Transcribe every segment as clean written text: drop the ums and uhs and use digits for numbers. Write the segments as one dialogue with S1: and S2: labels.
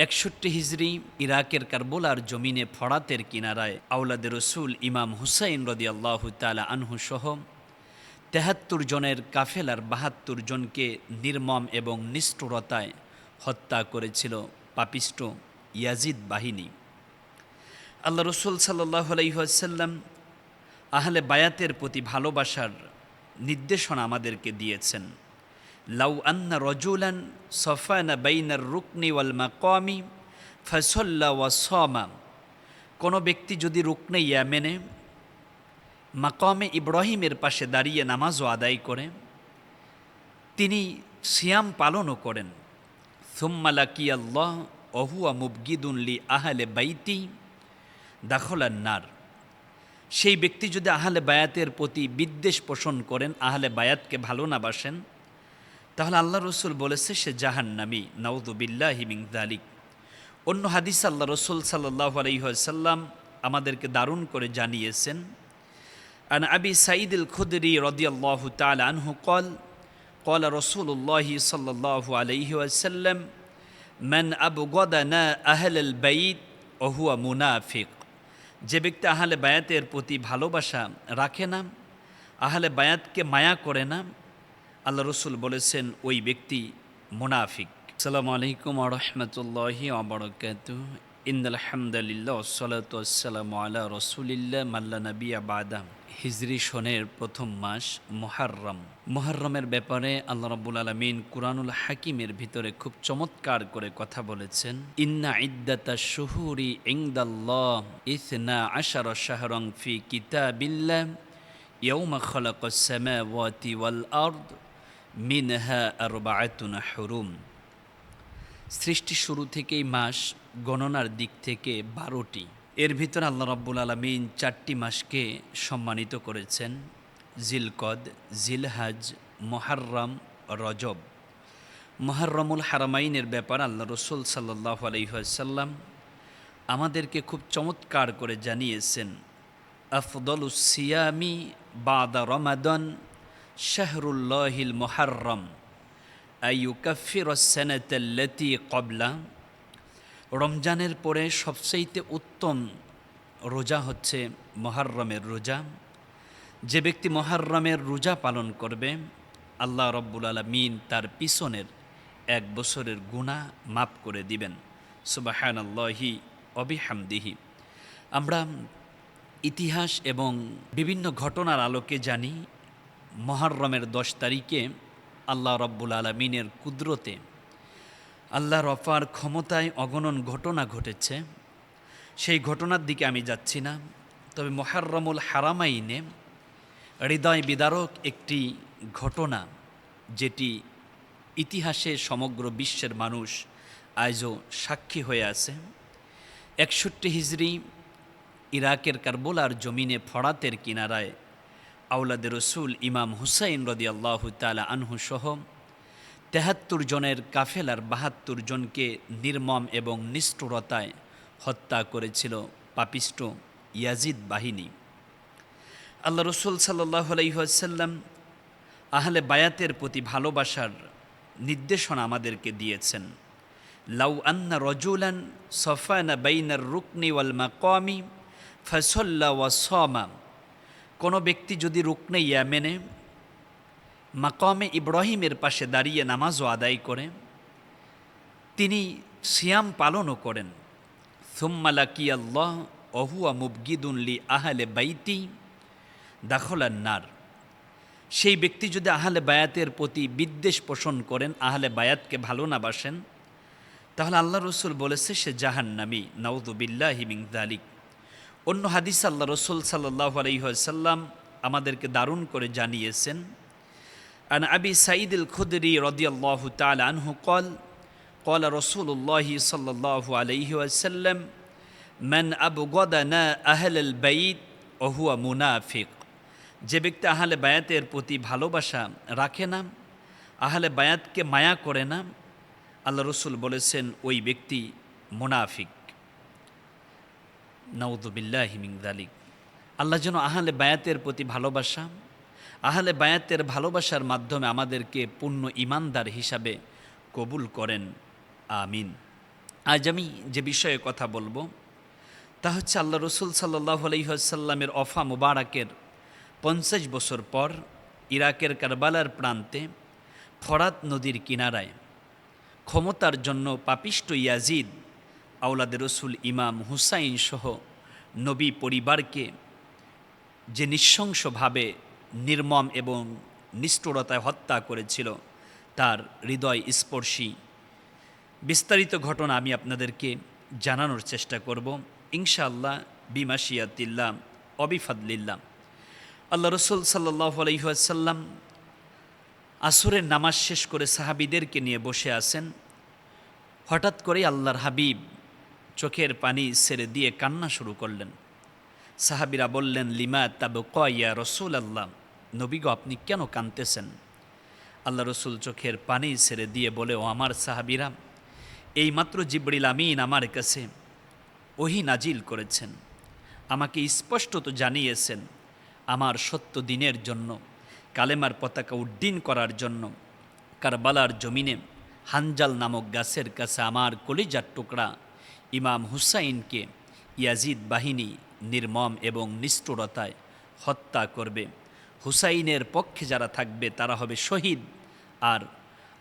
S1: 61 হিজরি ইরাকের কারবলার জমিনে ফরাতের কিনারায় আওলাদে রসুল ইমাম হুসাইন রাদিয়াল্লাহু তাআলা আনহু সহ ৭৩ জনের কাফেলার ৭২ জনকে নির্মম এবং নিষ্ঠুরতায় হত্যা করেছিল পাপিষ্ট ইয়াজিদ বাহিনী। আল্লাহ রসুল সাল্লাল্লাহু আলাইহি ওয়াসাল্লাম আহলে বায়াতের প্রতি ভালোবাসার নির্দেশনা আমাদেরকে দিয়েছেন। লাউ আন্না রজুলান সফানা বাইনার রুকনি ওয়াল মাকামি ফাসাল্লা ওয়া সামা, কোনো ব্যক্তি যদি রুকনে ইয়ামেনে মাকামে ইব্রাহিমের পাশে দাঁড়িয়ে নামাজও আদায় করে, তিনি সিয়াম পালনও করেন, সুম্মা লাকিয়াল্লাহ ওয়া হুয়া মুবগিদুন লি আহলে বাইতি দাখলান নার, সেই ব্যক্তি যদি আহলে বায়াতের প্রতি বিদ্বেষ পোষণ করেন, আহলে বায়াতকে ভালো না বাসেন, তাহলে আল্লাহ রসুল বলেছে সে জাহান্নামী, নাউযু বিল্লাহি মিন যালিক। অন্য হাদিস আল্লাহ রসুল সাল্লাল্লাহু আলাইহি ওয়াসাল্লাম আমাদেরকে দারুণ করে জানিয়েছেন। আন আবি সাঈদ আল খুদরি রাদিয়াল্লাহু তাআলা আনহু قال قال رسول الله صلى الله عليه وسلم من أبغضنا أهل البيت وهو منافق, যে ব্যক্তি আহলে বায়াতের প্রতি ভালোবাসা রাখে না, আহলে বায়াতকে মায়া করে না, আল্লাহ রসুল বলেছেন ওই ব্যক্তি মুনাফিক। আসসালামু আলাইকুম ওয়া রাহমাতুল্লাহি ওয়া বারাকাতুহু। ইন্নাল হামদুলিল্লাহ ওয়াসসালাতু ওয়াসসালামু আলা রাসূলিল্লাহ মাল্লা নাবিয়্যা বাদা। হিজরি সনের প্রথম মাস মুহররম। মুহররমের ব্যাপারে আল্লাহ রাব্বুল আলামিন কুরআনুল হাকিমের ভিতরে খুব চমৎকার করে কথা বলেছেন। ইন্না ইদ্দাতাশ শুহুরি ইনদাল্লাহ ইসনা আশারা শাহরান ফি কিতাবিল্লাহ ইয়াউমা খালাকাস সামাওয়াতি ওয়াল আরদ মিনহা আরবাআতুন হুরুম। সৃষ্টি শুরু থেকেই মাস গণনার দিক থেকে 12টি। এর ভিতরে আল্লাহ রাব্বুল আলামিন 4টি মাসকে সম্মানিত করেছেন: জিলকদ, জিলহাজ, মুহররম, রজব। মুহররমুল হারামাইনের ব্যাপার আল্লাহ রসুল সাল্লাল্লাহু আলাইহি ওয়াসাল্লাম আমাদেরকে খুব চমৎকার করে জানিয়েছেন। আফদলুস সিয়ামি বাদা রমাদান শাহরুল্লাহিল মুহররম আইয়ুকাফিরাস সানাতাল্লাতী ক্বাবলা। রমজানের পরে সবচেয়ে উত্তম রোজা হচ্ছে মুহররমের রোজা। যে ব্যক্তি মুহররমের রোজা পালন করবে, আল্লাহ রাব্বুল আলামিন তার পিছনের 1 বছরের গুনাহ মাফ করে দিবেন। সুবহানাল্লাহি ওয়া বিহামদিহি। আমরা ইতিহাস এবং বিভিন্ন ঘটনার আলোকে জানি মুহররমের 10 তারিখে আল্লাহ রাব্বুল আলামিনের কুদরতে, আল্লাহর অপার ক্ষমতায় অগণন ঘটনা ঘটেছে। সেই ঘটনার দিকে আমি যাচ্ছি না, তবে মুহররমুল হারামাইনে হৃদয় বিদারক একটি ঘটনা, যেটি ইতিহাসে সমগ্র বিশ্বের মানুষ আজও সাক্ষী হয়ে আছে। 61 হিজরি ইরাকের কারবলার জমিনে ফরাতের কিনারায় আওলাদে রসুল ইমাম হুসাইন রাদিয়াল্লাহু তাআলা আনহু সহ ৭৩ জনের কাফেলার ৭২ জনকে নির্মম এবং নিষ্ঠুরতায় হত্যা করেছিল পাপিষ্ট ইয়াজিদ বাহিনী। আল্লাহ রসুল সাল্লাল্লাহু আলাইহি ওয়াসাল্লাম আহলে বায়াতের প্রতি ভালোবাসার নির্দেশনা আমাদেরকে দিয়েছেন। লাউ আন্না রজুলান সফানা বাইনার রুকনি ওয়াল মাকামি ফাসাল্লা ওয়া সামা, কোনো ব্যক্তি যদি রুকনে ইয়ামেনে মাকামে ইব্রাহিমের পাশে দাঁড়িয়ে নামাজও আদায় করে, তিনি সিয়াম পালনও করেন, সুম্মা লাকিয়াল্লাহ ওয়া হুয়া মুবগিদুন লি আহলে বাইতি দাখলান নার, সেই ব্যক্তি যদি আহলে বায়াতের প্রতি বিদ্বেষ পোষণ করেন, আহলে বায়াতকে ভালো না বাসেন, তাহলে আল্লাহ রসুল বলেছে সে জাহান্নামী, নাউযু বিল্লাহি মিন যালিক। অন্য হাদিস আল্লাহ রসুল সাল্লাল্লাহু আলাইহি ওয়াসাল্লাম আমাদেরকে দারুণ করে জানিয়েছেন। আন আবি সাঈদ আল খুদরি রাদিয়াল্লাহু তাআলা আনহু قال قال رسول الله صلى الله عليه وسلم من أبغضنا أهل البيت وهو منافق, যে ব্যক্তি আহলে বায়াতের প্রতি ভালোবাসা রাখে না, আহলে বায়াতকে মায়া করে না, আল্লাহ রসুল বলেছেন ওই ব্যক্তি মুনাফিক, নাউযু বিল্লাহি মিন যালিক। আল্লাহ যেন আহলে বায়াতের প্রতি ভালোবাসা, আহলে বায়াতের ভালোবাসার মাধ্যমে আমাদেরকে পূর্ণ ঈমানদার হিসাবে কবুল করেন। আমিন। আজ আমি যে বিষয়ে কথা বলবো তা হচ্ছে আল্লাহ রসুল সাল্লাল্লাহু আলাইহি ওয়াসাল্লামের অফা মুবারাকের ৫০ বছর পর ইরাকের কারবালার প্রান্তে ফরাত নদীর কিনারায় ক্ষমতার জন্য পাপিষ্ট ইয়াজিদ আওলাদে রসুল ইমাম হুসাইন সহ নবী পরিবারকে যে নৃশংসভাবে নির্মম এবং নিষ্ঠুরতায় হত্যা করেছিল তার হৃদয় স্পর্শী বিস্তারিত ঘটনা আমি আপনাদেরকে জানানোর চেষ্টা করব ইনশাআল্লাহ বিমাশিয়াতিল্লাহ অবিফাদলিল্লাহ। আল্লাহ রসুল সাল্লাল্লাহু আলাইহি ওয়াসাল্লাম আসরের নামাজ শেষ করে সাহাবীদেরকে নিয়ে বসে আছেন। হঠাৎ করে আল্লাহর হাবিব চোখের পানি ছেড়ে দিয়ে কান্না শুরু করলেন। সাহাবীরা বললেন, লিমা তাবকা ইয়া রাসূলাল্লাহ, নবী গো আপনি কেন কাঁদতেছেন? আল্লাহ রসুল চোখের পানি ছেড়ে দিয়ে বলে, ও আমার সাহাবীরা, এইমাত্র জিবরিল আমিন আমার কাছে ওহী নাজিল করেছেন, আমাকে স্পষ্টত জানিয়েছেন আমার সত্য দিনের জন্য কালেমার পতাকা উড্ডীন করার জন্য কারবালার জমিনে হানজাল নামক গাছের কাছে আমার কলিজার টুকরা ইমাম হুসাইনকে ইয়াজিদ বাহিনী নির্মম এবং নিষ্ঠুরতায় হত্যা করবে। হুসাইনের পক্ষে যারা থাকবে তারা হবে শহীদ, আর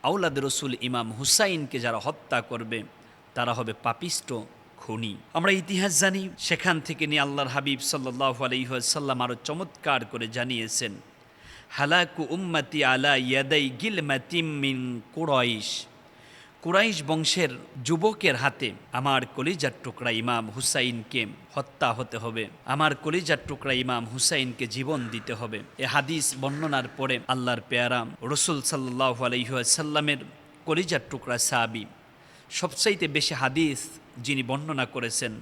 S1: আওলাদ রসুল ইমাম হুসাইনকে যারা হত্যা করবে তারা হবে পাপিষ্ট খুনি। আমরা ইতিহাস জানি, সেখান থেকে নিয়ে আল্লাহর হাবিব সাল্লাল্লাহু আলাইহি ওয়াসাল্লাম আরও চমৎকার করে জানিয়েছেন, হালাকু উম্মতি আলা ইয়াদাই গিলমাতিম মিন কুরাইশ, কুরাইশ বংশের যুবকের হাতে আমার কলিজার টুকরা ইমাম হুসাইনকে হত্যা হতে হবে, আমার কলিজার টুকরা ইমাম হুসাইনকে জীবন দিতে হবে। এ হাদিস বর্ণনার পরে আল্লাহর পেয়ারা রসুল সাল্লাল্লাহু আলাইহি ওয়াসাল্লামের কলিজার টুকরা সাহাবী, সবচাইতে বেশি হাদিস যিনি বর্ণনা করেছেন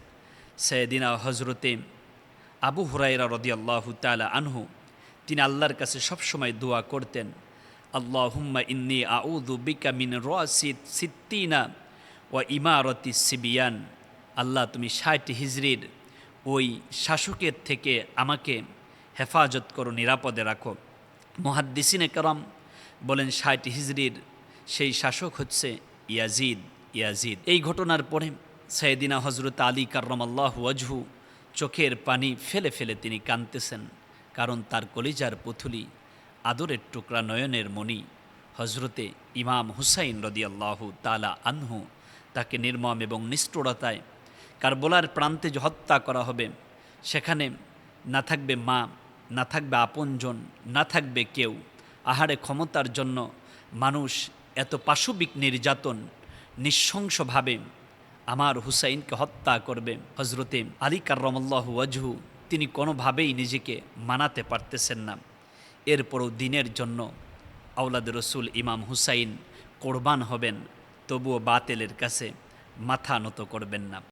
S1: সাইয়েদিনা হজরতে আবু হুরায়রা রাদিয়াল্লাহু তাআলা আনহু, তিনি আল্লাহর কাছে সবসময় দোয়া করতেন, আল্লাহুম্মা ইন্নী আউযু বিকা মিন রাসিদ সিত্তিনা ওয়া ইমারতি সিবিয়ান, আল্লাহ তুমি ৬০ হিজরির ওই শাসকের থেকে আমাকে হেফাজত করো, নিরাপদে রাখো। মুহাদ্দিসিনে কেরাম বলেন ৬০ হিজরির সেই শাসক হচ্ছে ইয়াজিদ। এই ঘটনার পরে সাইয়েদিনা হজরত আলী কাররামাল্লাহু ওয়াজহু চোখের পানি ফেলে ফেলে তিনি কাঁদতেছেন, কারণ তার কলিজার পুতুলি আদরের টুকরা নয়নের মণি হজরতে ইমাম হুসাইন রাদিয়াল্লাহু তাআলা আনহু তাকে নির্মম এবং নিষ্ঠুরতায় কারবালার প্রান্তে যে হত্যা করা হবে, সেখানে না থাকবে মা, না থাকবে আপনজন, না থাকবে কেউ। আহারে ক্ষমতার জন্য মানুষ এত পাশবিক নির্যাতন নৃশংসভাবে আমার হুসাইনকে হত্যা করবে। হজরতে আলী কাররামাল্লাহু ওয়াজহু তিনি কোনোভাবেই নিজেকে মানাতে পারতেছেন না। এরপরও দিনের জন্য আওলাদ রসুল ইমাম হুসাইন কোরবান হবেন, তবুও বাতিলের কাছে মাথা নত করবেন না।